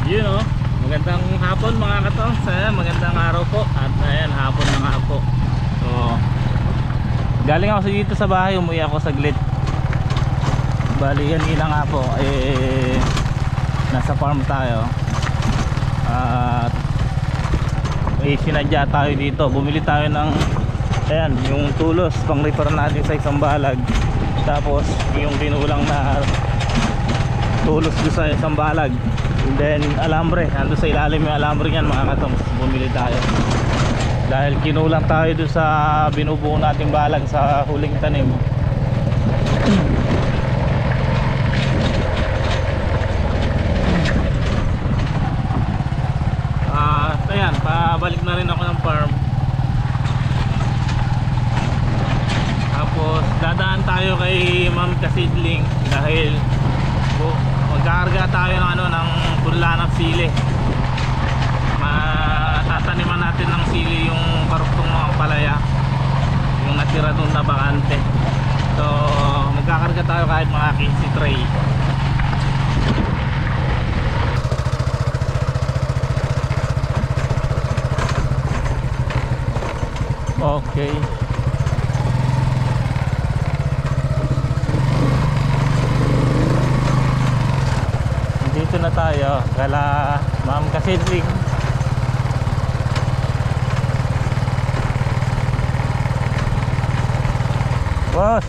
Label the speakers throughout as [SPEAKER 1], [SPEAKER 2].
[SPEAKER 1] Yun o, magandang hapon mga katongs. Magandang araw po. At ayan, hapon na nga po. So, galing ako dito sa bahay, umuwi ako saglit. Bali kanina nga po nasa farm tayo. At may sinadya tayo dito. Bumili tayo ng ayan, yung tulos pang repair natin sa isang balag. Tapos yung binulang na tulos doon sa isang balag. And then alambre, ando sa ilalim yung alambre niyan mga katong. Bumili tayo dahil kinulang tayo doon sa binubuo nating balag sa huling tanim. Ayan, pabalik na rin ako ng farm. Tapos dadaan tayo kay Ma'am Kasidling dahil magkakarga tayo ng ng punla ng sili. Matataniman natin ng sili yung karuktong mga palaya, yung natira doon na bakante. So magkakarga tayo kahit mga 15 tray. Okay. Dito na tayo kala Ma'am Kasidling. Boss.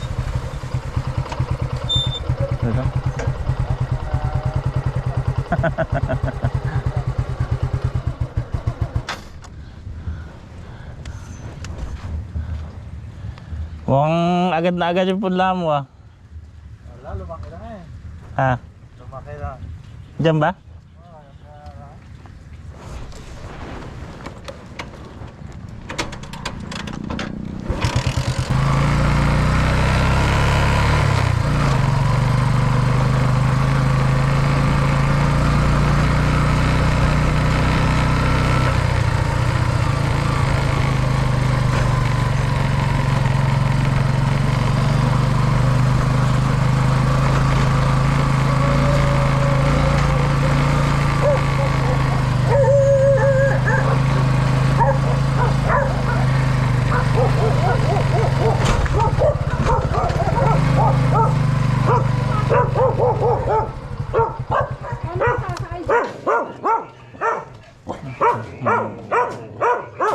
[SPEAKER 1] Ito. Mukhang agad na agad yung punla mo ah.
[SPEAKER 2] Wala, lumaki lang eh.
[SPEAKER 1] Ha?
[SPEAKER 2] Lumaki lang.
[SPEAKER 1] Diyan ba?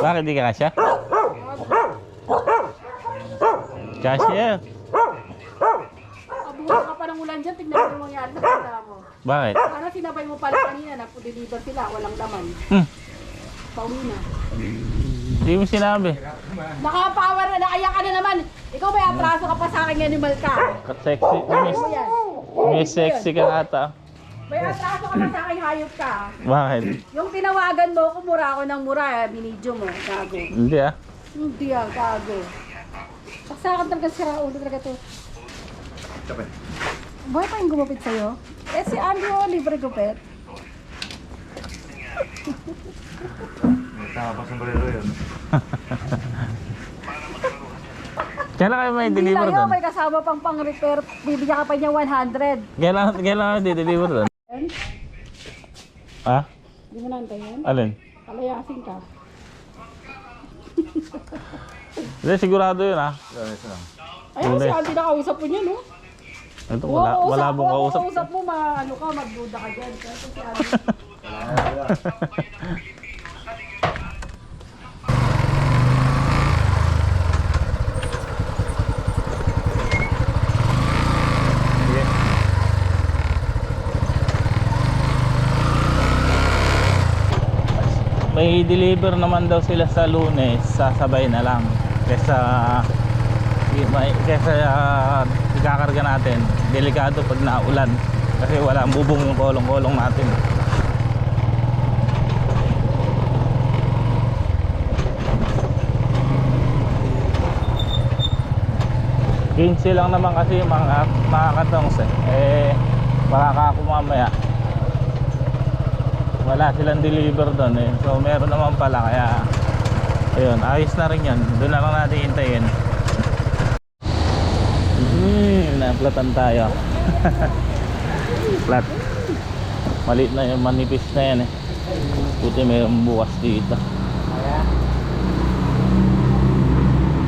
[SPEAKER 1] Bakit di ka kasya? Kasya.
[SPEAKER 3] Abuhan ka pa ng ulan dyan, tignan mo yung mangyari sa pala mo.
[SPEAKER 1] Bakit?
[SPEAKER 3] Sana sinabay mo pala kanina, nagpo-deliver sila, walang laman. Pauwi na.
[SPEAKER 1] Hindi mo sinabi.
[SPEAKER 3] Nakapower na, nakaya ka na naman. Ikaw may atraso ka pa sa akin, animal ka.
[SPEAKER 1] Sexy.
[SPEAKER 3] Ano mo yan?
[SPEAKER 1] May sexy ka ata.
[SPEAKER 3] May atraso ka pa sa akin, hayop ka.
[SPEAKER 1] Bakit?
[SPEAKER 3] Yung tinawagan mo, kumura ako ng mura, binidyo mo, gago.
[SPEAKER 1] Hindi ah.
[SPEAKER 3] Hindi ah, gago. Saksakan talaga sira ulo talaga to. Buhay pa yung gumupit sa'yo? Eh si Andrew, libre gupit.
[SPEAKER 2] May tama pa sombrero yun.
[SPEAKER 1] Kailan kayo may
[SPEAKER 3] Hindi
[SPEAKER 1] deliver
[SPEAKER 3] lang yun,
[SPEAKER 1] doon?
[SPEAKER 3] may kasama pang repair, bibigyan ka pa niya 100.
[SPEAKER 1] Kailan kayo di-deliver doon? Ha?
[SPEAKER 3] Hindi mo nantayin?
[SPEAKER 1] Alin?
[SPEAKER 3] Palayasin ka.
[SPEAKER 1] Hindi, sigurado yun ah.
[SPEAKER 3] Ayun si Andy nakausap mo niya, no?
[SPEAKER 1] Ito, wala mong kausap.
[SPEAKER 3] Kausap mo, ano ka, magduda ka dyan. Kasi si Andy.
[SPEAKER 1] May deliver naman daw sila sa Lunes, sasabay na lang kesa ikakarga natin. Delikado pag naulan kasi wala bubong yung kolong-kolong natin. Kinsi lang naman kasi mga katongs makaka ako mamaya. Wala silang deliver doon so meron naman pala, kaya ayun, ayos na rin yan. Doon na lang natin hintayin. Naplatan tayo. Flat. Maliit na yung manipis na yan eh. Buti mayroong bukas dito.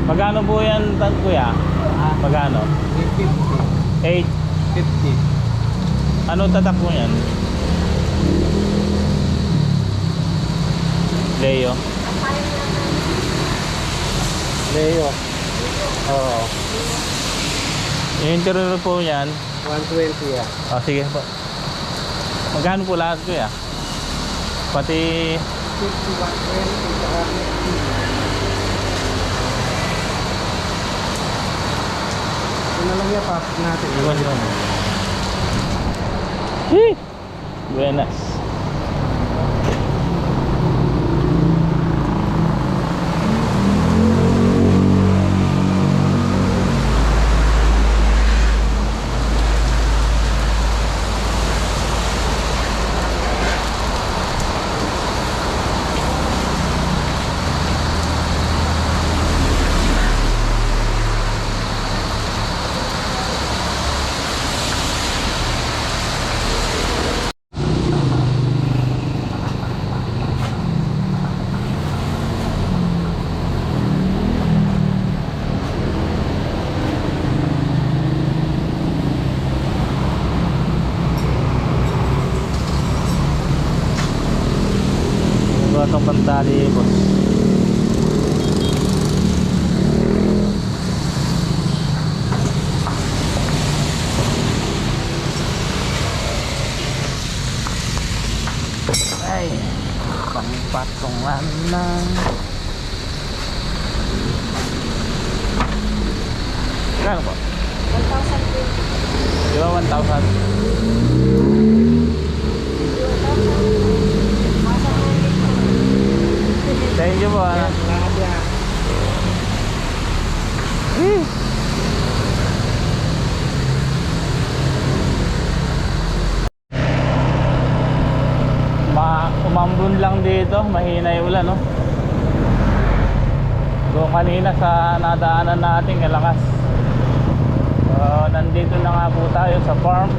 [SPEAKER 1] Magkano po yan, kuya? Magkano? 8.
[SPEAKER 2] 50.
[SPEAKER 1] Ano tatak mo yan? Leo.
[SPEAKER 2] Leo. Oo.
[SPEAKER 1] Yung interior po yan.
[SPEAKER 2] 120 ah.
[SPEAKER 1] Sige po. Magkano po lahat kuya? Pati
[SPEAKER 2] 50, 120, saka 50. Ano lang yan, pasok natin.
[SPEAKER 1] iwan yun. Buenas. Itong pantali boss. Ay, pangpatungan ng kano po?
[SPEAKER 3] 1,000
[SPEAKER 1] Di ba 1,000? Thank you po.
[SPEAKER 2] Lahat yan.
[SPEAKER 1] Umambon lang dito, mahina yung ulan, no? Doon kanina sa nadaanan natin kalakas. Nandito na nga po tayo sa farm.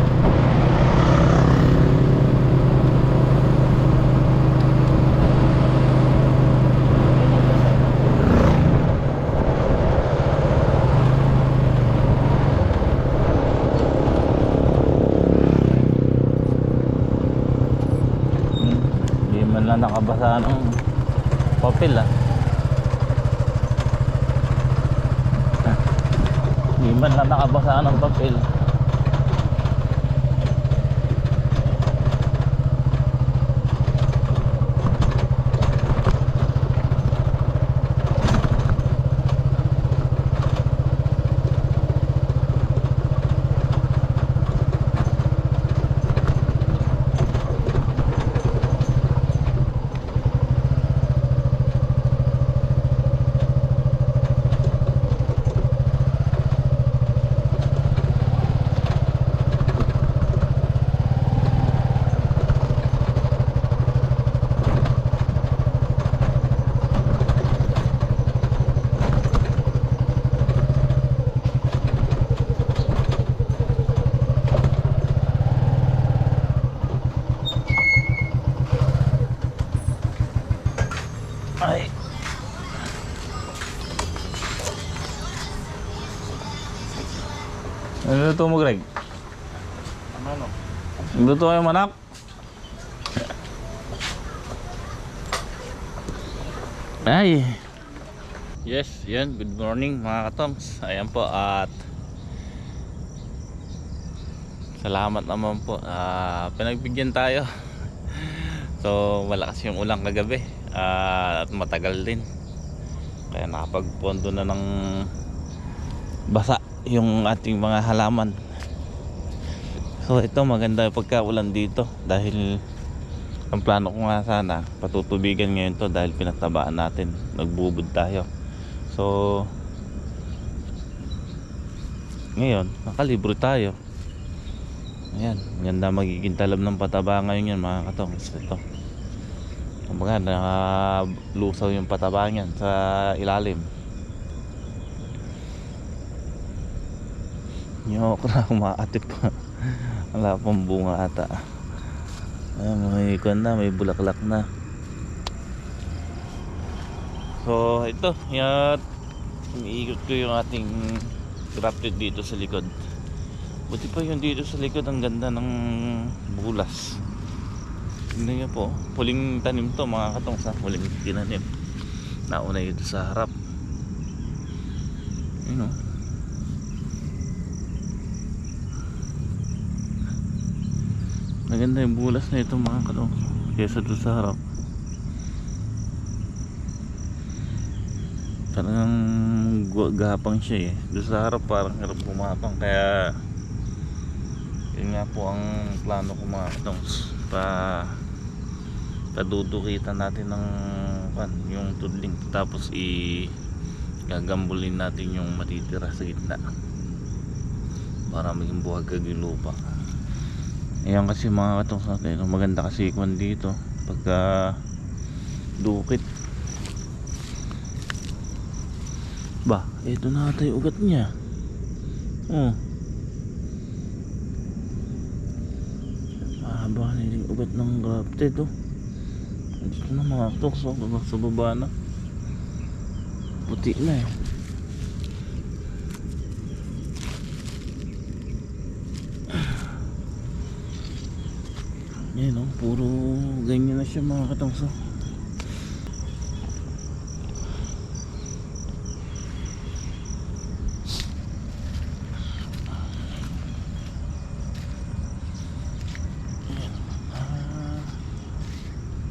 [SPEAKER 1] Nakabasa ng papel hindi man lang nakabasa ng papel. Ay. Naluto mo, Greg?
[SPEAKER 2] Ano?
[SPEAKER 1] Naluto kayo manak? Ay. Yes, yan. Good morning mga katoms. Ayan po at salamat naman po. Pinagbigyan tayo. So malakas yung ulang kagabi. At matagal din kaya nakapagpondo na ng basa yung ating mga halaman. So ito maganda yung pagkaulan dito dahil ang plano ko nga sana patutubigan ngayon to dahil pinatabaan natin, nagbubud tayo. So ngayon nakalibre tayo. Ayan, ganda magiging talab ng pataba ngayon yan mga katong. Ito kumbaga nakalusaw yung pataba niyan sa ilalim. Yung okra umaatip pa. Wala pang bunga ata. May ikon na, may bulaklak na. So ito, yan, umiikot ko yung ating grafted dito sa likod. Buti pa yung dito sa likod, ang ganda ng bulas. Tingnan nyo po, huling tanim to mga katong, sa huling tinanim. Nauna ito sa harap. Yun o. Maganda yung bulas na ito mga katong, kesa doon sa harap. Parang gapang siya eh. Doon sa harap parang harap gumapang. Kaya yun nga po ang plano ko mga katong, padudukitan natin ng yung tudling, tapos gagambulin natin yung matitira sa gitna para maging buhagag yung lupa. Ayan kasi mga katong sa atin, maganda kasi ikon dito pagka dukit. Ba, ito na ata yung ugat niya. Oh, mahaba na yung ugat ng grafted oh. Dito na mga katong, so sa baba na puti na eh. Yan oh, puro ganyan na siya mga katong, so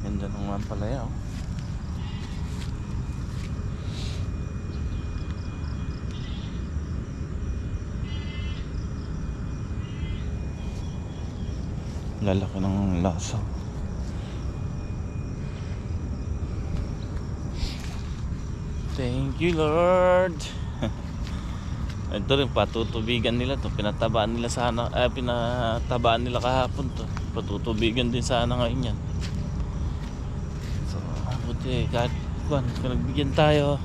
[SPEAKER 1] ganda ng mga palaya oh. Lalaki ng laso. Thank you Lord. Ito rin patutubigan nila to, pinatabaan nila sana, pinatabaan nila kahapon to, patutubigan din sana ngayon yan. So buti kahit pinagbigyan tayo.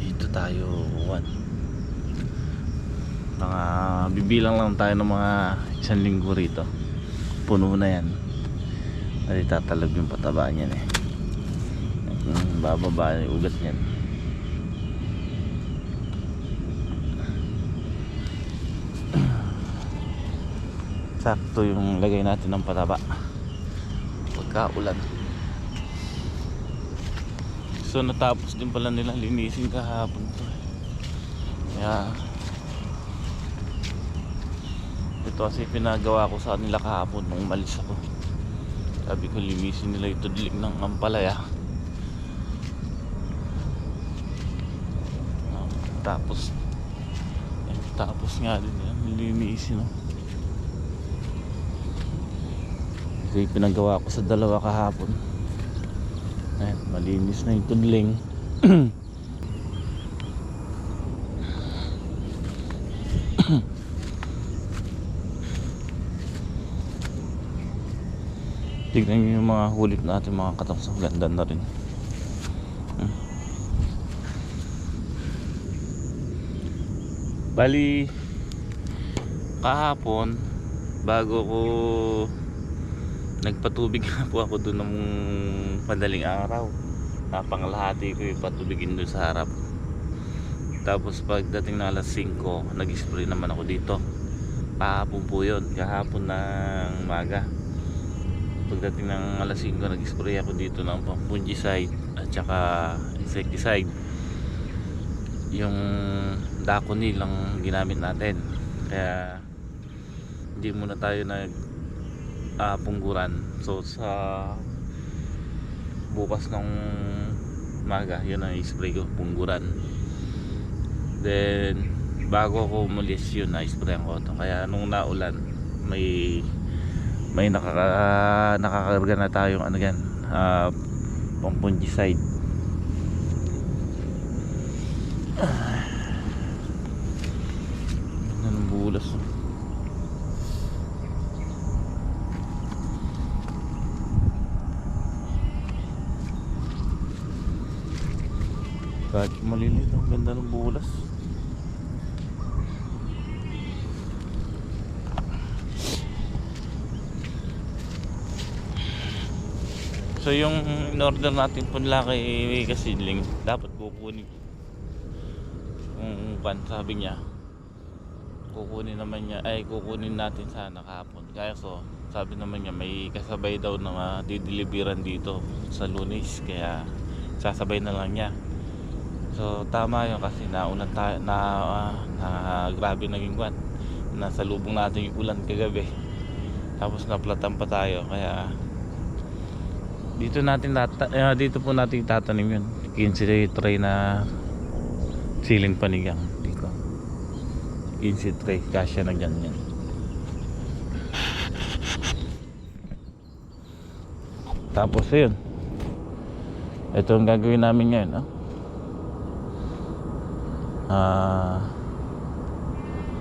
[SPEAKER 1] Dito tayo bibilang lang tayo ng mga 1 linggo rito, puno na yan. Ay tatalab yung pataba niyan eh. Bababa yung ugat niyan. Sakto yung lagay natin ng pataba pagka ulan. So natapos din pala nila linisin kahapon to. Kaya ito kasi pinagawa ko sa kanila kahapon nung umalis ako. Sabi ko linisin nila yung tudling ng ampalaya. Tapos nga din yan, linisin no? Kasi pinagawa ko sa dalawa kahapon. Ayan, malinis na yung tudling. Tignan nyo yung mga hulip natin mga katong, sa ganda na rin. Bali kahapon bago ko nagpatubig na po ako doon ng madaling araw, napangalahati ko yung patubigin doon sa harap. Tapos pagdating na alas 5 nag-spray naman ako dito. Kahapon po yun, kahapon ng maga. Pagdating ng alas 5 nag-spray ako dito ng fungicide at saka insecticide. Yung Daconil lang ginamit natin. Kaya hindi muna tayo pungguran. So sa bukas ng maga yun ang spray ko, pungguran. Then bago ako umalis yun na sprayan ko to. Kaya nung naulan may nakakarga na tayong ano yan, fungicide. Anong bulas kahit malilit, ang ganda ng bulas. So yung in-order natin punla kay Kasidling, dapat kukunin kung sabi niya kukunin natin sana kahapon. Kaya so sabi naman niya may kasabay daw na dideliveran dito sa Lunes, kaya sasabay na lang niya. So tama yun kasi naulan tayo na grabe naging kwan. Nasa lubong natin yung ulan kagabi. Tapos naplatan pa tayo, kaya dito po natin tatanim yun. 15 tray na siling panigang dito. 15 tray, kasya na dyan yan. Tapos yun, ito ang gagawin namin ngayon, no?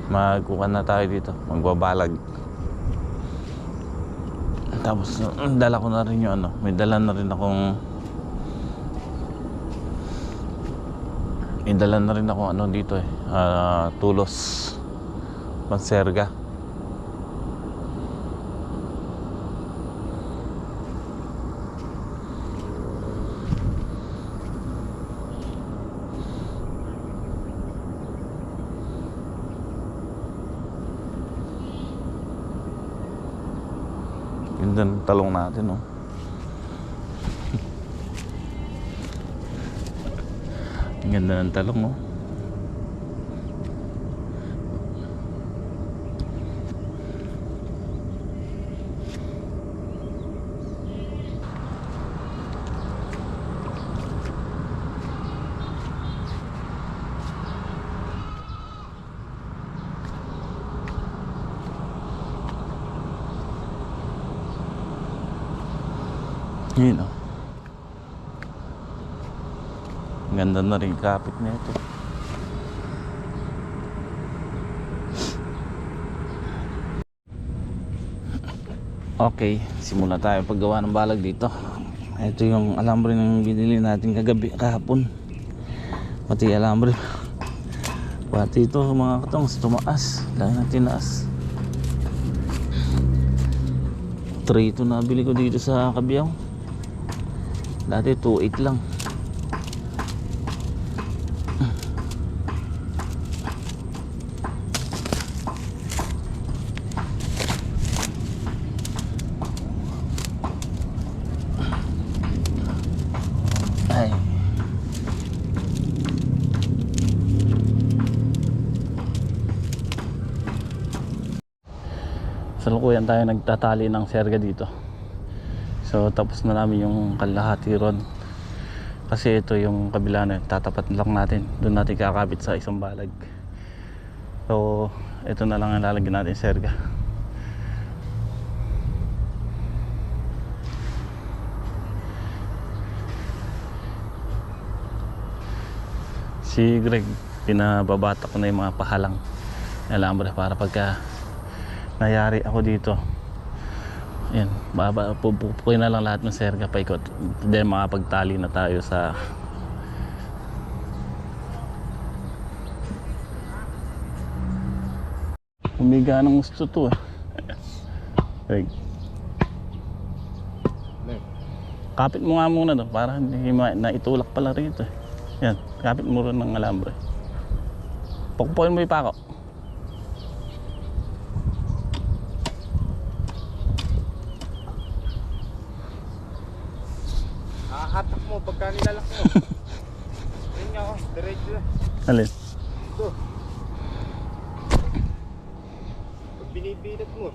[SPEAKER 1] Magkukan na tayo dito, magbabalag. Tapos dala ko na rin yung may dala na rin akong dito tulos panserga. Ganda ng talong natin, oh. Ang ganda ng talong, oh. Yun, oh. Ganda na rin kapit na ito. Okay, simula tayo paggawa ng balag dito. Ito yung alambre ng binili natin kahapon. Pati alambre, pati ito mga katong tumaas. Dahil na tinaas. 3 ito nabili ko dito sa Kabiyaw. Dati 2.8 lang. Ay. Salukuyan tayo nagtatali ng serga dito. So tapos na namin yung kalahati ron. Kasi ito yung kabila na tatapat lang natin. Doon natin kakabit sa isang balag. So ito na lang ang lalagyan natin serga. Si Greg, pinababata ko na yung mga pahalang alambre para pagka nayari ako dito, yan, pupukin na lang lahat ng serga paikot. Then makapagtali na tayo sa humiga ng gusto to, Greg. Kapit mo nga muna to para hindi naitulak pala rito. Yan, kapit mo rin ng alambre. Pukupukin mo yung pako.
[SPEAKER 2] Hatak mo pagka nilalak mo. Ayun nga, oh, diretso na.
[SPEAKER 1] Alin?
[SPEAKER 2] Ito. Pag binibilat mo.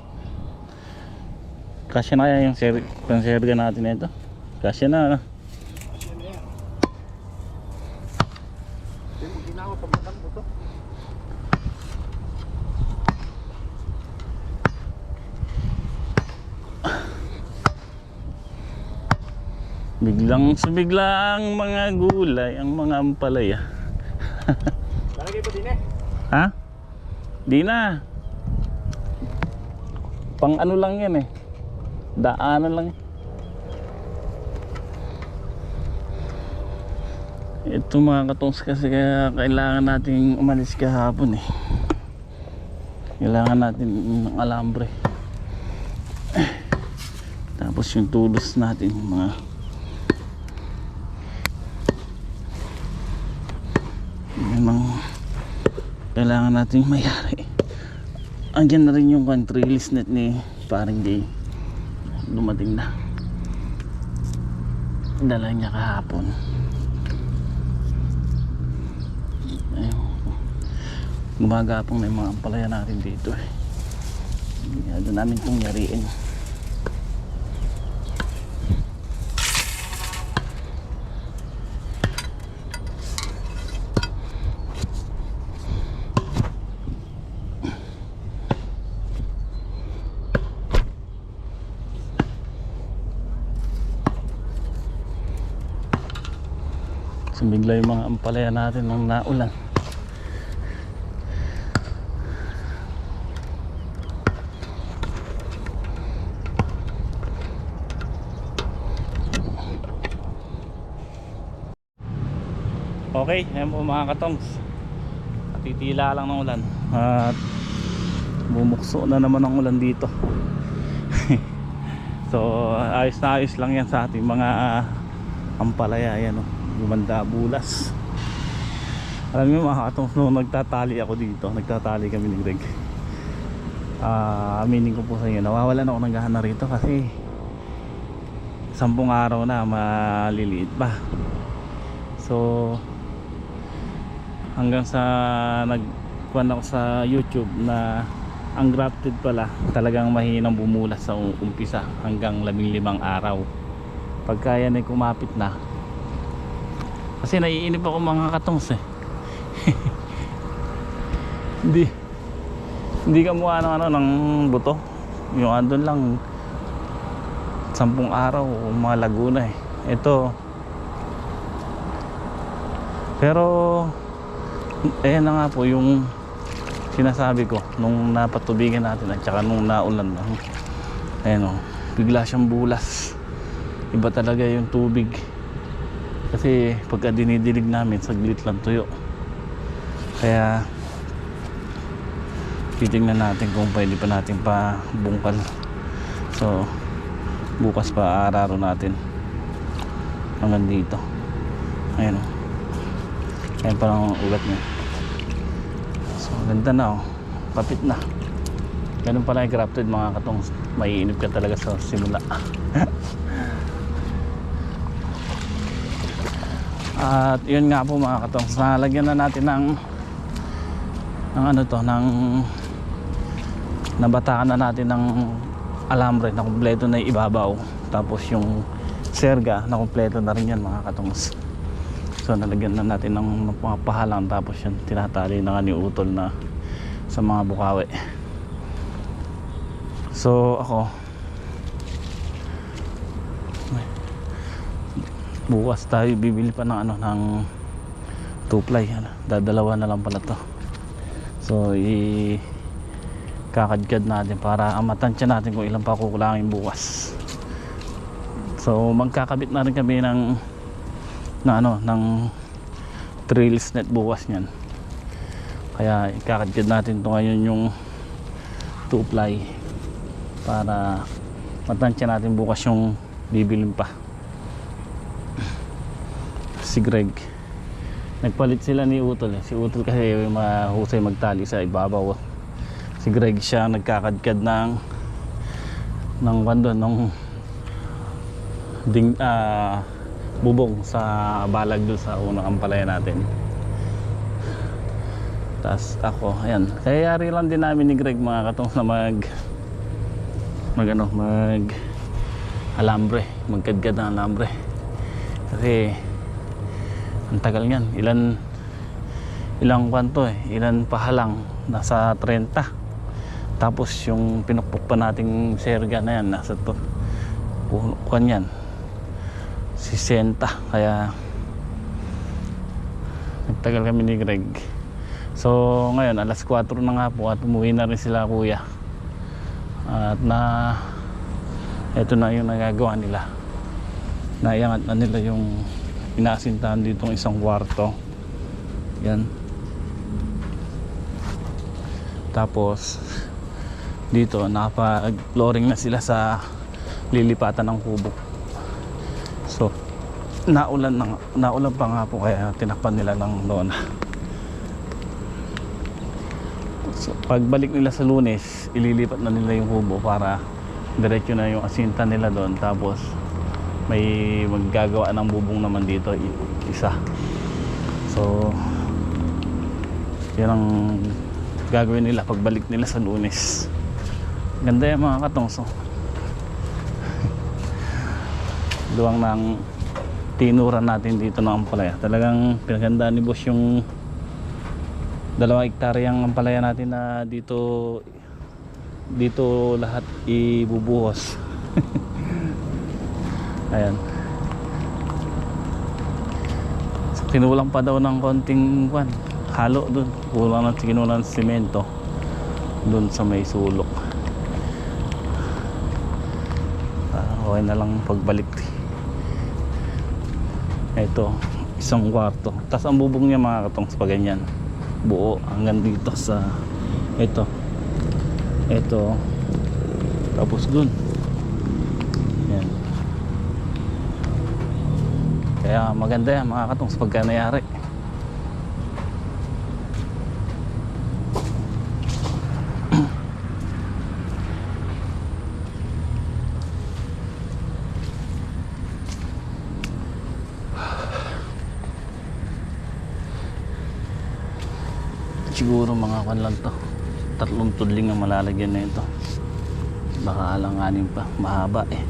[SPEAKER 1] Kasya na kaya yung serga natin na ito? Kasya na, ano?
[SPEAKER 2] Asya na yan. Hindi mo ginawa pag matambo to.
[SPEAKER 1] Biglang mga gulay, ang mga ampalaya.
[SPEAKER 2] Lalagay pa din eh.
[SPEAKER 1] Ha? Di na. Pang ano lang yan eh. Daanan lang. Ito mga katongs kasi kaya kailangan natin umalis kahapon eh. Kailangan natin ng alambre. Tapos yung tulos natin mga kailangan natin mayari. Andyan na rin yung release net ni paring Jay, dumating na, dala niya kahapon. Ayun, gumagapang na yung mga ampalaya natin dito eh. Doon namin itong yariin. Sumigla yung mga ampalaya natin nung naulan. Okay, ayan po mga katongs, titila lang ng ulan at bumukso na naman ang ulan dito. So ayos na ayos lang yan sa ating mga ampalaya. Ayan o, gumanda bulas. Alam niyo mga katongs, nung nagtatali ako dito, nagtatali kami ni Greg, aminin ko po sa inyo, nawawalan ako ng gana rito kasi 10 araw na, maliliit pa. So hanggang sa nagkuhan ako sa YouTube na ang grafted pala talagang mahinang bumulas sa umpisa hanggang 15 araw. Pagka yan ay kumapit na, kasi naiinip ako mga katongs eh. hindi ka mukha ng, ng buto, yung andun lang 10 araw mga Laguna eh. Ito pero ayan na nga po yung sinasabi ko nung napatubigan natin at saka nung naulan na. Ayan o, bigla siyang bulas. Iba talaga yung tubig, kasi pagka dinidilig namin saglit lang tuyo. Kaya titignan natin kung pwede pa natin pa bungkal. So bukas pa araro natin hanggang dito. Ayan o, ayan parang ugat niya. So ganda na oh, kapit na. Ganun pala yung grafted mga katong, maiinip ka talaga sa simula. At yun nga po mga katong, nalagyan na natin ng ano to, ng nabatakan na natin ng alambre na kumpleto na ibabaw, tapos yung serga na kumpleto na rin yan mga katongs. So nalagyan na natin ng mga pahalang, tapos yan tinatali na nga ni Utol na sa mga bukawi. So ako bukas tayo bibili pa ng ano, ng 2-ply. Dadalawa na lang pala to. So kakadkad natin para matansya natin kung ilang pa kukulangin bukas. So magkakabit na rin kami ng ng trails net bukas niyan. Kaya ikakadkad natin to ngayon yung 2-ply para matansya natin bukas yung bibilin pa. Si Greg, nagpalit sila ni Utol eh. Si Utol kasi mahusay magtali sa ibabaw. Si Greg siya nagkakadkad ng bubong sa balag doon sa unang ampalaya natin. Tapos ako, ayan, kaya yari lang din namin ni Greg mga katong na mag alambre, magkadkad ng alambre. Kasi ang tagal niyan, ilang kwanto eh, ilan pahalang, nasa 30. Tapos yung pinukpok pa nating serga na yan, nasa to yan 60. Kaya nagtagal kami ni Greg. So ngayon alas 4 na nga po at umuwi na rin sila kuya. At eto na yung nagagawa nila, naiangat na nila yung inaasintahan ditong isang kwarto. Yan. Tapos dito nakapag-flooring na sila sa lilipatan ng kubo. So naulan pa nga po, kaya tinakpan nila ng lona. So, pagbalik nila sa Lunes, ililipat na nila yung kubo para diretso na yung asinta nila doon. Tapos may maggagawa ng bubong naman dito, isa. So yan ang gagawin nila pagbalik nila sa Lunes. Ganda yan mga katongso. Luwang ng tinuran natin dito ng ampalaya. Talagang pinagandaan ni boss yung 2 hektaryang ampalaya natin na dito lahat ibubuhos. Ayan. So, kinulang pa daw ng konting halo dun. Kulang ng kinulang ng simento dun sa may sulok. Okay na lang pagbalik. Ito, 1 kwarto. Tapos ang bubong niya mga katongs pa ganyan. Buo hanggang dito sa ito. Tapos dun. Yan. Kaya maganda yan mga katongs pagka nangyari. Siguro mga kan lang to, 3 tudling ang malalagyan na ito. Baka alanganin pa, mahaba eh.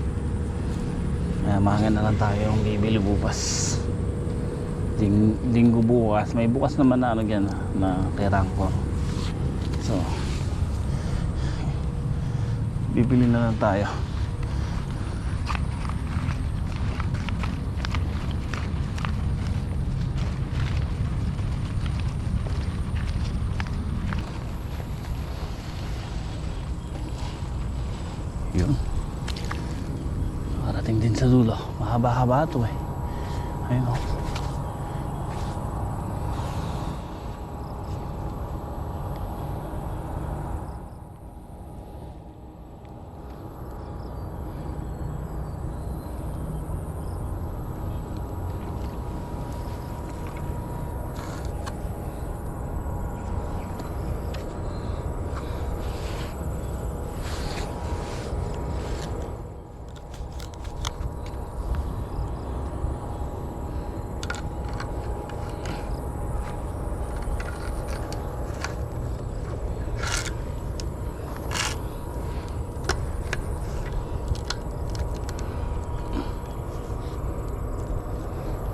[SPEAKER 1] Kaya mahangan na lang tayo yung bibili bukas. Linggo bukas, may bukas naman na dyan na kerangkor. So bibili na lang tayo. Yun, parating din sa dulo. Mahaba-haba ito eh. Ayun o.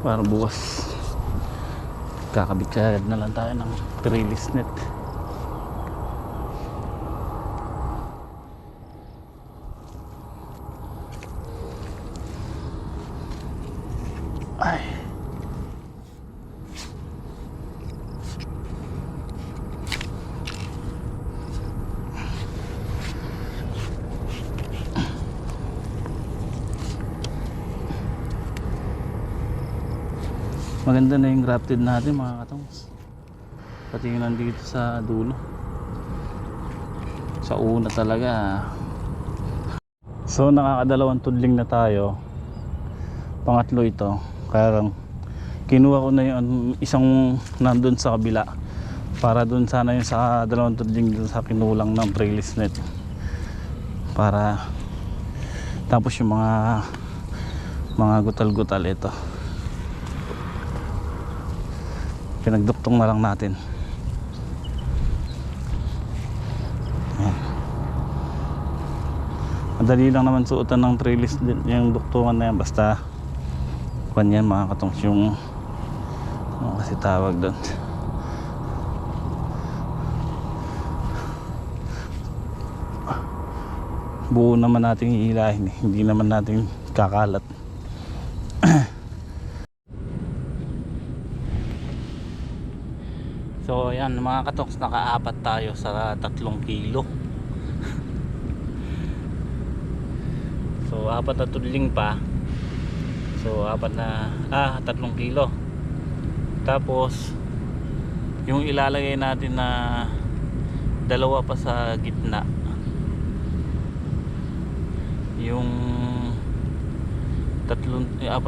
[SPEAKER 1] Para bukas kakabit na lang tayo ng trellis net. Ay, maganda na yung grafted natin mga katongs. Pati yung nandito sa dulo, sa una talaga. So nakakadalawang tudling na tayo, pangatlo ito. Kaya lang kinuha ko na yung isang nandun sa kabila para dun sana yung sa 2 tudling dun sa kinulang ng trellis net, para tapos yung mga gutal-gutal ito pinagduktong na lang natin. Ayan. Madali lang naman suotan ng trellis yung duktungan na yan, basta kanyan mga katongs yung kasi tawag doon. Buo naman natin hihilahin eh. Hindi naman natin kakalat. So yan mga katoks, nakaapat tayo sa 3 kilo. So 4 na tudling pa. So 3 kilo. Tapos yung ilalagay natin na 2 pa sa gitna, yung 4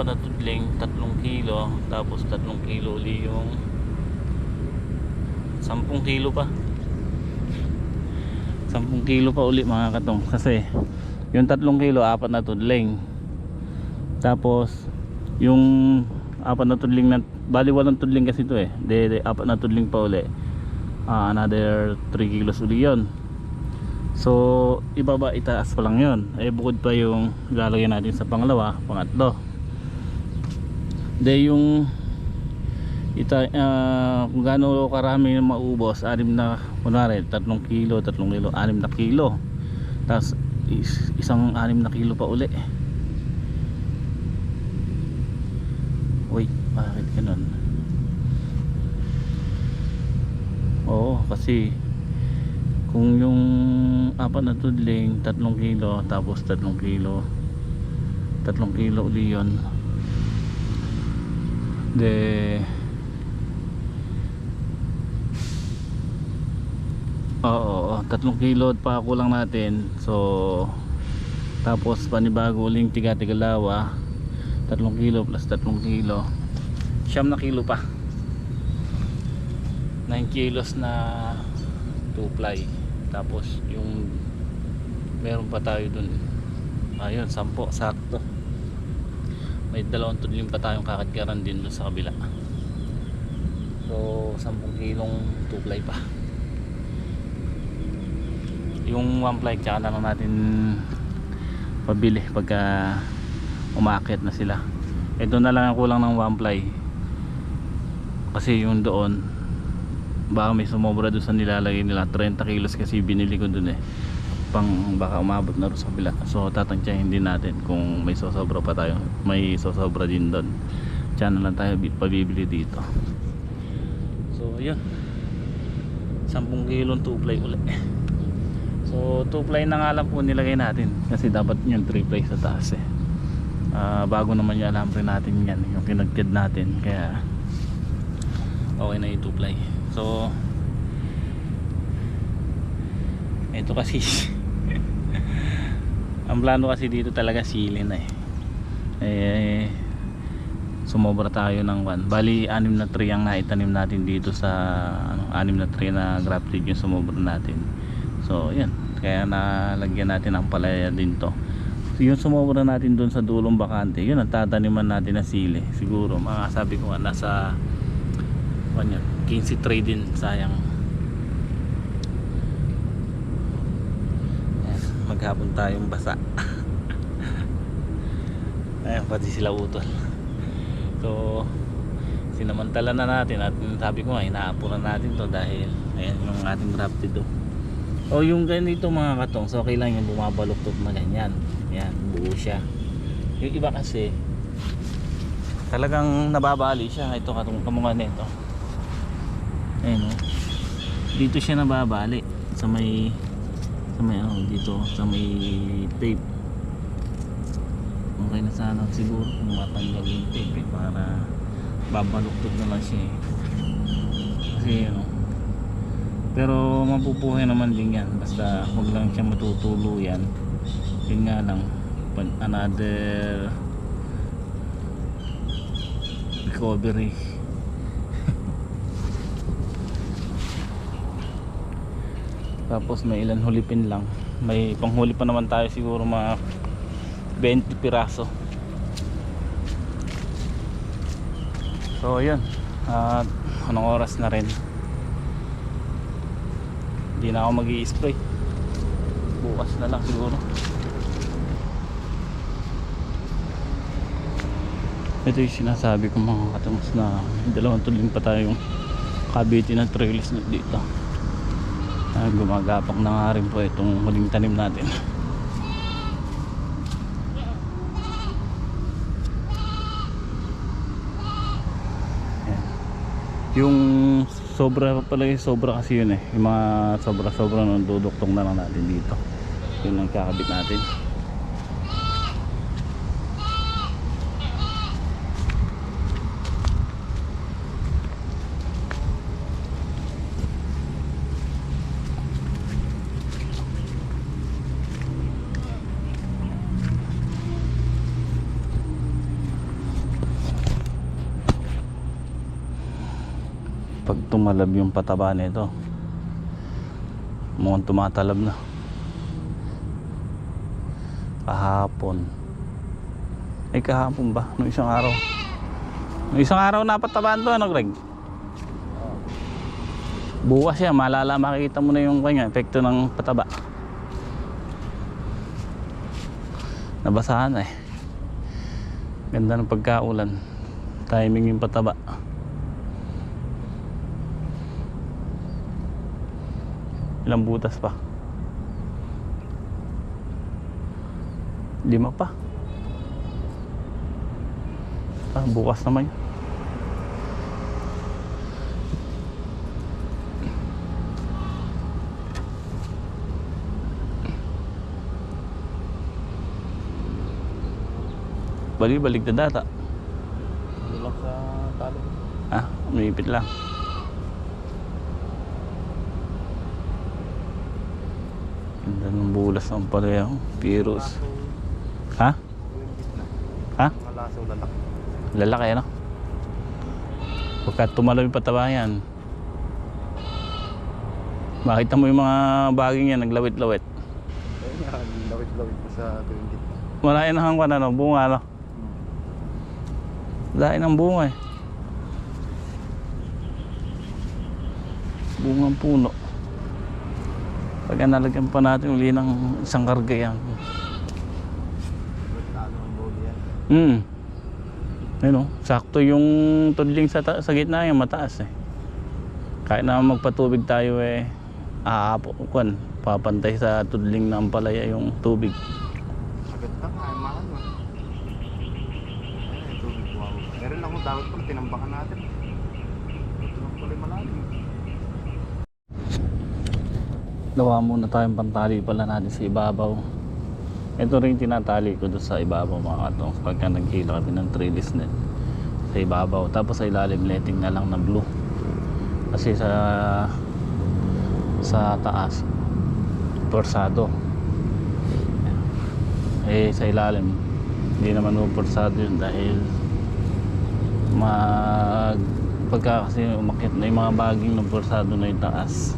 [SPEAKER 1] na tudling 3 kilo, tapos 3 kilo uli yung 10 kilo pa. 10 kilo pa uli mga katong, kasi yung 3 kilo 4 na tudling, tapos yung 4 na tudling na bali 8 tudling kasi ito eh, 4 na tudling pa uli, another 3 kilos uli yun. So ibaba itaas pa lang yun, bukod pa yung ilalagay natin sa pangalawa, pangatlo. De yung kung gaano karami maubos, 6 na, kunwari 3 kilo, 6 na kilo, tapos isang 6 na kilo pa uli. Uy, bakit ganun? Oo, kasi kung yung 4 na tudling 3 kilo, tapos 3 kilo uli yun, oo, 3 kilo pa kulang natin. So tapos panibago uling tiga-tigalawa, 3 kilo plus 3 kilo, 9 na kilo pa, 9 kilos na 2 ply. Tapos yung meron pa tayo dun, ayun 10, sakto. May 2 tudling pa tayong kakadkaran din dun sa kabila. So 10 kilong 2 ply pa. Yung 1 ply tsaka na lang natin pabili pagka umaakit na sila. Ito na lang ang kulang ng 1 ply, kasi yung doon baka may sumobra doon sa nilalagay nila. 30 kilos kasi binili ko doon pang baka umabot na rin sa kabila. So tatantyahin din natin kung may sosobra pa tayo, may sosobra din doon, tsaka na lang tayo pabibili dito. So yun, 10 kilong 2 ply ulit. So 2 ply na nga lang po nilagay natin, kasi dapat yung 3 ply sa taas bago naman yung alam rin natin yan, yung kinagkid natin, kaya okay na yung 2 ply. So ito kasi ang plano kasi dito talaga sili na sumobra tayo ng 1, bali 6 na tree ang naitanim natin dito sa 6 na tree na grafted yung sumobra natin. So yan, kaya nalagyan natin ang palaya din to. So, yung sumobra natin dun sa dulong bakante, yun ang tataniman natin na sili. Siguro mga sabi ko nga nasa 15 tray din, sayang. Ayan, maghapon tayong basa. Ayan, pati sila utol. So sinamantala na natin, at sabi ko nga inaapuran natin to dahil ayan yung ating grafted do. O yung ganito mga katong, so okay lang yung bumabaluktot na ganyan. Yan, buo siya. Yung iba kasi talagang nababali siya. Ito katong kamukha nito. Ayun, dito siya nababali sa may dito sa may tape. Okay na sana siguro kung matanggal yung tape para babaluktot na lang siya kasi pero mapupuhay naman din yan, basta huwag lang siya matutuluyan. Yun nga lang, another recovery. Tapos may ilan hulipin lang, may panghuli pa naman tayo, siguro mga 20 piraso. So yun, at anong oras na rin, hindi na ako mag-i-spray, bukas na lang siguro. Ito yung sinasabi ko mga katamos, na 2 tuling pa tayong kabitin ng trellis na dito. Gumagapak na nga rin po itong huling tanim natin. Yung sobra pala, yung sobra kasi yun yung mga sobra nung duduktong na lang natin dito, yun ang kakabit natin. Pag tumalab yung pataba nito, Mukhang tumatalab na. Kahapon. Ay kahapon ba? Nung isang araw. Nung isang araw napatabaan to, ano Greg? Bukas yan, malala makikita mo na yung kanya, epekto ng pataba. Nabasahan eh. Ganda ng pagkaulan. Timing yung pataba. Ilang butas pa? 5 pa. Bukas naman yun. Balik na data.
[SPEAKER 2] Tulak sa talo.
[SPEAKER 1] Umipit lang. Ganda ng bulas ng pareho. Piros. Ha? Ha?
[SPEAKER 2] Mga laso lalaki.
[SPEAKER 1] Lalaki ano? Pagka tumalo yung pataba yan, makita mo yung mga baging yan naglawit-lawit.
[SPEAKER 2] Ayun nga, lawit-lawit ko sa tuwing gitna.
[SPEAKER 1] Malain na hangkwan ano, bunga ano? Lain ng bunga eh. Bungang puno. Pag nalagyan pa natin uli ng isang karga yan.
[SPEAKER 2] Talo ang boli yan.
[SPEAKER 1] Ayun o, sakto yung tudling sa gitna yan, mataas eh. Kahit na magpatubig tayo eh, papantay sa tudling na ampalaya yung tubig.
[SPEAKER 2] Agad ka, kaya mahal mo. Ayun, tubig wow. Meron akong dapat pala, tinambakan natin. Ito lang pala yung malalim.
[SPEAKER 1] Gawa muna tayong pantali pala natin sa ibabaw. Ito rin tinatali ko doon sa ibabaw mga katong. Pagka nagkila kami ng trellis net sa ibabaw. Tapos sa ilalim letting na lang na blue. Kasi sa taas porsado. Eh sa ilalim hindi naman porsado yun dahil pagka kasi umakyat na yung mga baging ng porsado na yung taas.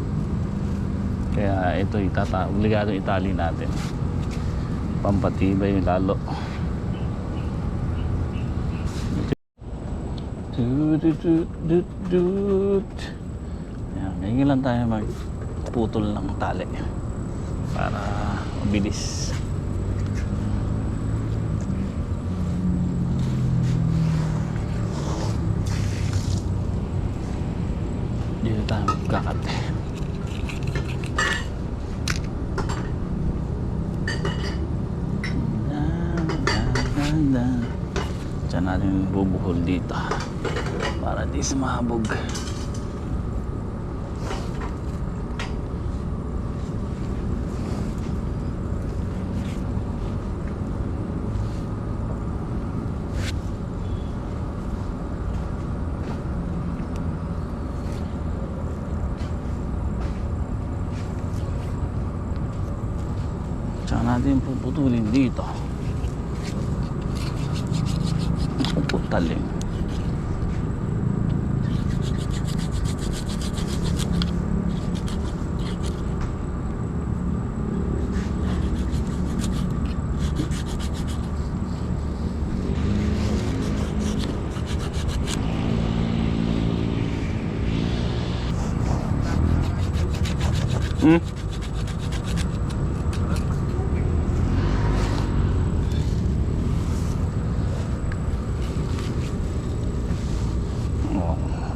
[SPEAKER 1] Kaya ito obligado itali natin. Pampatibay yung lalo. Ayan, ngayon lang tayo magputol ng tali para mabilis. Dito tayo magkakat. Diyan natin bubuhol dito para di sumabog. Diyan natin puputulin dito. Talim.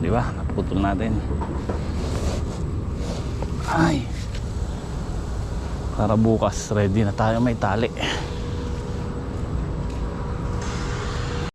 [SPEAKER 1] Di ba? Naputol natin. Ay. Para bukas ready na tayo may tali.